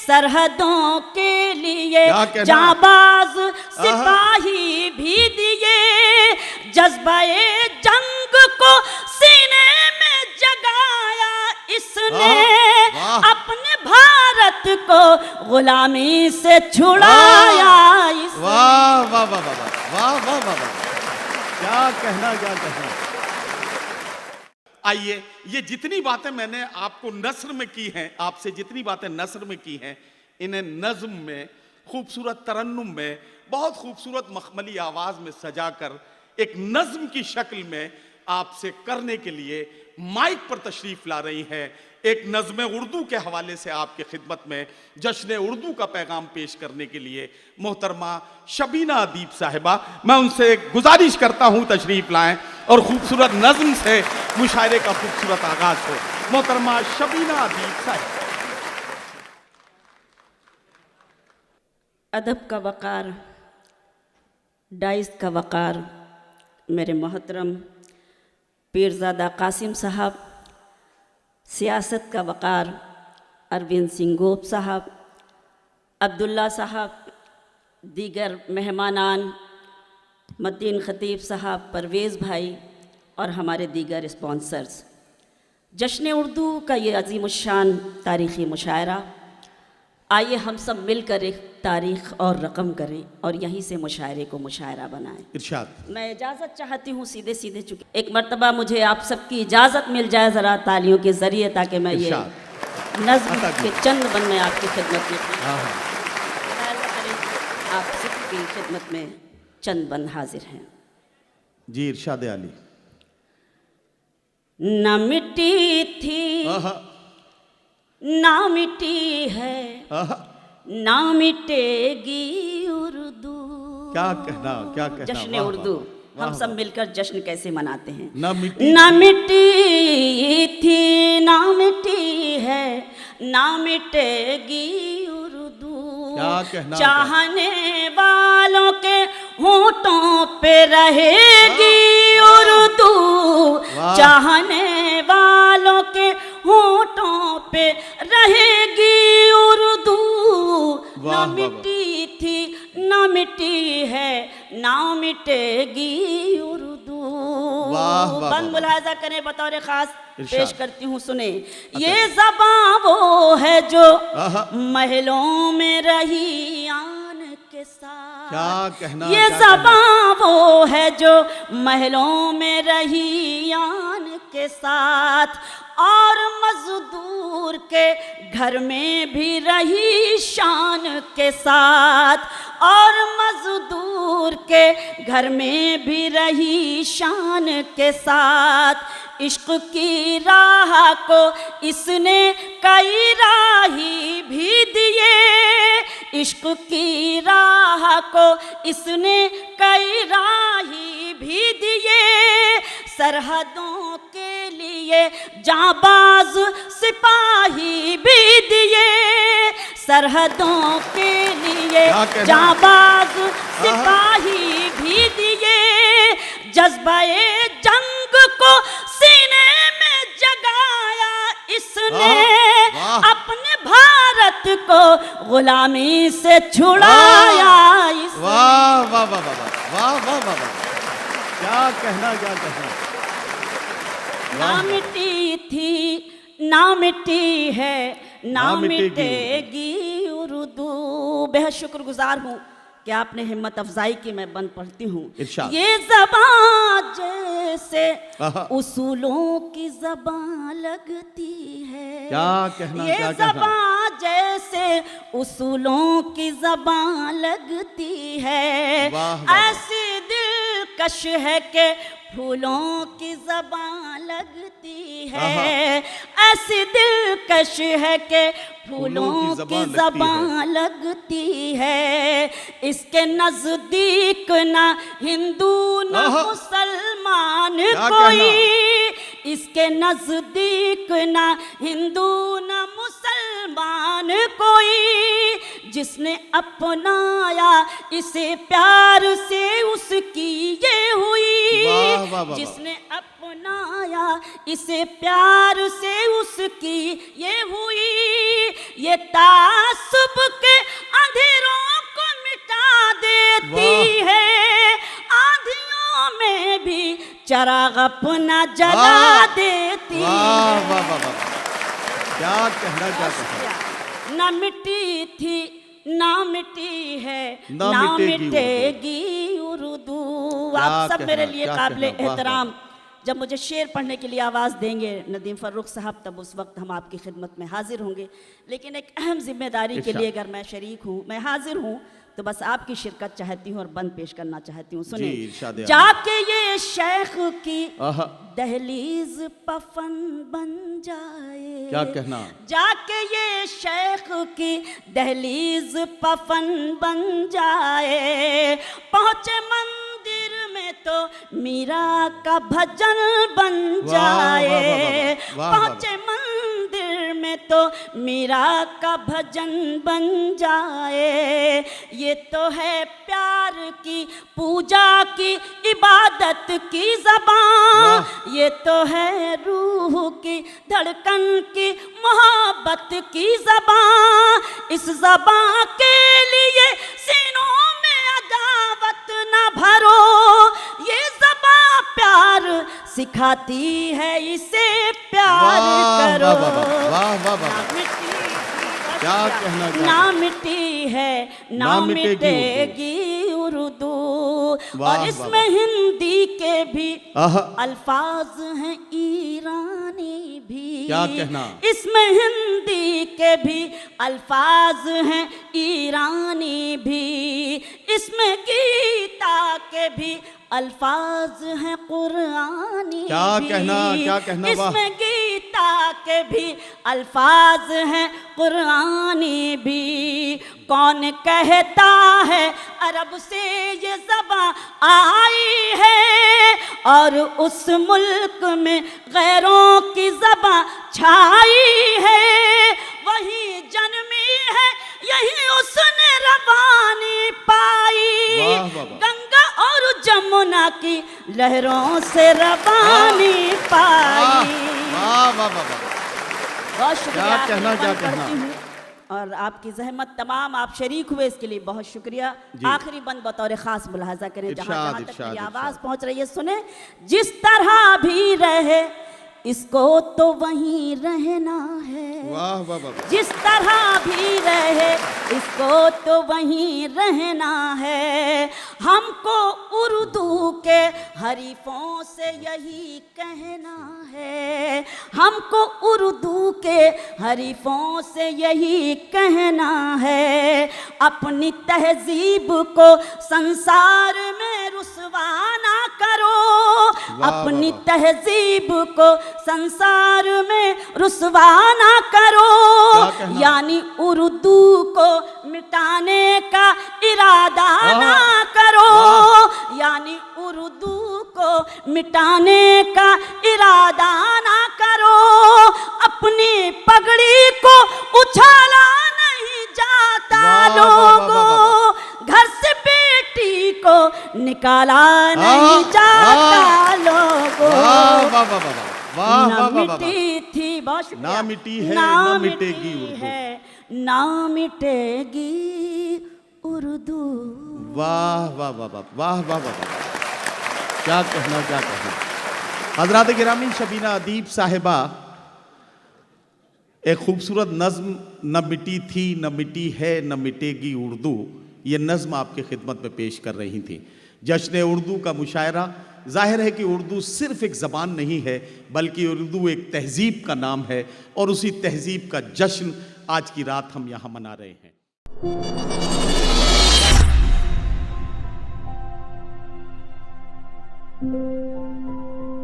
सरहदों के लिए जाबाज सिपाही भी दिए, जज्बाए जंग को सीने में जगाया इसने, अपने भारत को गुलामी से छुड़ाया इसने। वाह वाह वाह वाह वाह वाह वाह, क्या कहना क्या कहना। आइए, ये जितनी बातें मैंने आपको नस्र में की हैं, आपसे जितनी बातें नस्र में की हैं, इन्हें नज्म में, खूबसूरत तरन्नुम में, बहुत खूबसूरत मखमली आवाज में सजाकर एक नज्म की शक्ल में आपसे करने के लिए माइक पर तशरीफ ला रही हैं। एक नज़्म उर्दू के हवाले से आपके खिदमत में जश्न उर्दू का पैगाम पेश करने के लिए मोहतरमा शबीना अदीब साहिबा, मैं उनसे गुजारिश करता हूं तशरीफ लाएं और खूबसूरत नज़्म से मुशायरे का खूबसूरत आगाज हो। मोहतरमा शबीना अदीब साहिबा। अदब का वक़ार, डाइस का वक़ार, मेरे मोहतरम पीरज़ादा कासिम साहब, सियासत का वक़ार अरविंद सिंह गोप साहब, अब्दुल्ला साहब, दीगर मेहमानान, मतीन ख़तीब साहब, परवेज़ भाई और हमारे दीगर स्पॉन्सर्स, जश्न उर्दू का ये अज़ीमुश्शान तारीख़ी मुशायरा, आइए हम सब मिलकर एक तारीख़ और रकम करें और यहीं से मुशायरे को मुशायरा बनाएं। इरशाद। मैं इजाज़त चाहती हूँ सीधे सीधे, चुके एक मर्तबा मुझे आप सबकी इजाज़त मिल जाए ज़रा तालियों के ज़रिए, ताकि मैं ये नज़्म के चंद बन में आपकी खिदमत में आप सबकी खिदमत में चंद बंद हाजिर हैं। जी इरशाद आली। न मिट्टी थी ना मिट्टी है, ना मिटेगी उर्दू। क्या कहना क्या कहना। जश्न उर्दू हम सब मिलकर जश्न कैसे मनाते हैं। ना मिट्टी थी ना मिट्टी है, ना मिटेगी उर्दू। क्या कहना। चाहने वालों के होठों पे रहेगी उर्दू, चाहने वालों के होठों पे रहेगी उर्दू। ना मिट्टी थी ना मिट्टी है, ना मिटेगी उर्दू। बंद मुलाहिजा करें, बतौर खास पेश करती हूँ, सुने। ये ज़बां वो है जो महलों में रही आन के साथ। क्या कहना। ये ज़बां वो है जो महलों में रही आन के साथ, और मजदूर के घर में भी रही शान के साथ, और मजदूर के घर में भी रही शान के साथ। इश्क की राह को इसने कई राही भी दिए, इश्क की राह को इसने कई राही भी दिए। सरहदों के लिए जाबाज सिपाही भी दिए, सरहदों के लिए जाबाज सिपाही भी दिए। जज्बाए जंग को सीने में जगाया इसने, अपने भारत को गुलामी से छुड़ाया इसने। वाह वाह वाह वाह वाह वाह वाह, क्या कहना क्या कहना। ना मिट्टी थी ना मिट्टी है, ना मिटेगी उर्दू। बेहद शुक्रगुजार हूँ कि आपने हिम्मत अफजाई की। मैं बंद पढ़ती हूँ। ये ज़बान जैसे उसूलों की ज़बान लगती है, क्या कहना। ये ज़बान जैसे उसूलों की ज़बान लगती है। ऐसी दिलकश है कि फूलों की ज़बान लगती है, ऐसी दिलकश है कि फूलों की ज़बान लगती है। इसके नज़दीक ना हिंदू ना मुसलमान कोई, इसके नज़दीक ना हिंदू ना मुसलमान कोई। जिसने अपनाया इसे प्यार से उसकी ये हुई। वाह, वाह, वाह, जिसने अपनाया इसे प्यार से उसकी ये हुई। ये तासुब के अंधेरों को मिटा देती है, आंधियों में भी चराग अपना जला देती वाह है। वाह वाह वाह, क्या कहना, क्या कहना। न मिट्टी थी ना मिट्टी है, ना ना मिटेगी मिटेगी उर्दू। क्या आप सब कहना, मेरे लिए क्या काबिल कहना, वाह, एहतराम। जब मुझे शेर पढ़ने के लिए आवाज़ देंगे नदीम फर्रुख साहब, तब उस वक्त हम आपकी खिदमत में हाजिर होंगे। लेकिन एक अहम जिम्मेदारी के इरशाद। लिए अगर मैं शरीक हूँ, मैं हाजिर हूँ, तो बस आपकी शिरकत चाहती हूँ और बंद पेश करना चाहती हूँ। जी, सुनिए, इरशाद है। जाके ये शेख की आहा, दहलीज पफन बन जाए। क्या कहना। जाके ये शेख की दहलीज पफन बन जाए। पहुंचे मंदिर में तो मीरा का भजन बन वाह, जाए। वाह, वाह, वाह, वाह, पहुंचे मंदिर में तो मीरा का भजन बन जाए। ये तो है प्यार की पूजा की इबादत की ज़बान। ये तो है रूह की धड़कन की मोहब्बत की ज़बान। इस ज़बान के लिए सीनों में अदावत न भरो। ये ज़बान प्यार सिखाती है, इसे प्यार वाह, करो। वाह, वाह, वाह, वाह, वाह। ना मिट्टी क्या कहना, क्या ना कहना। मिट्टी है ना ना मिटेगी मिटेगी उर्दू। वाह, और इसमें वाह, हिंदी के भी आहा, अल्फाज हैं ईरानी भी। क्या कहना। इसमें हिंदी के भी अल्फाज हैं ईरानी भी। इसमें गीता के भी अल्फाज हैं कुरानी क्या भी। कहना, क्या कहना, वाह। इसमें गीता के भी अल्फाज हैं कुरानी भी। कौन कहता है अरब से ये ज़बान आई है, और उस मुल्क में गैरों की ज़बान छाई है। वही जन्मी है यही उसने रवानी पाई। वाह, वाह, वाह। गंगा और जमुना की लहरों से रवानी पाई। वाह वाह वाह वाह, बहुत शुक्रिया। क्या कहना, आखिरी क्या बंद कहना। पढ़ती हूँ। और आपकी जहमत तमाम आप शरीक हुए, इसके लिए बहुत शुक्रिया। जी। आखिरी बंद बतौर खास मुलाहाजा करें, जहाँ इरशाद, जहाँ तक इरशाद, मेरी आवाज़ इरशाद। पहुँच रही है, सुने। जिस तरह भी रहे इसको तो वहीं रहना है। वाह वाह वाह वाह। जिस तरह भी रहे इसको तो वहीं रहना है। हमको उर्दू के हरीफों से यही कहना है। हमको उर्दू के हरीफों से यही कहना है। अपनी तहजीब को संसार में रुसवा ना करो। अपनी वाह। तहजीब को संसार में रुसवा ना करो। क्या कहना? यानी उर्दू को मिटाने का इरादा ना करो। यानी उर्दू को मिटाने का इरादा ना करो। अपनी पगड़ी को उछाला नहीं जाता वाह, वाह, वाह, लोगों। वाह, घर से बेटी को निकाला नहीं जाता लोगों। वाह वाह वाह वाह वाह ना वाह वाह वाह। मिट्टी थी, बहुत शुक्रिया। ना मिटी है, ना मिटेगी मिटी उर्दू। है, ना मिटेगी उर्दू। वाह वाह वाह वाह वाह वाह वाह वाह, क्या कहना, क्या कहना। हजरात गिरामी, शबीना अदीब साहिबा एक खूबसूरत नज्म, न मिटी थी न मिटी है न मिटेगी उर्दू, ये नज्म आपकी खिदमत में पेश कर रही थी। जश्न उर्दू का मुशायरा। जाहिर है कि उर्दू सिर्फ एक ज़बान नहीं है, बल्कि उर्दू एक तहजीब का नाम है, और उसी तहजीब का जश्न आज की रात हम यहाँ मना रहे हैं।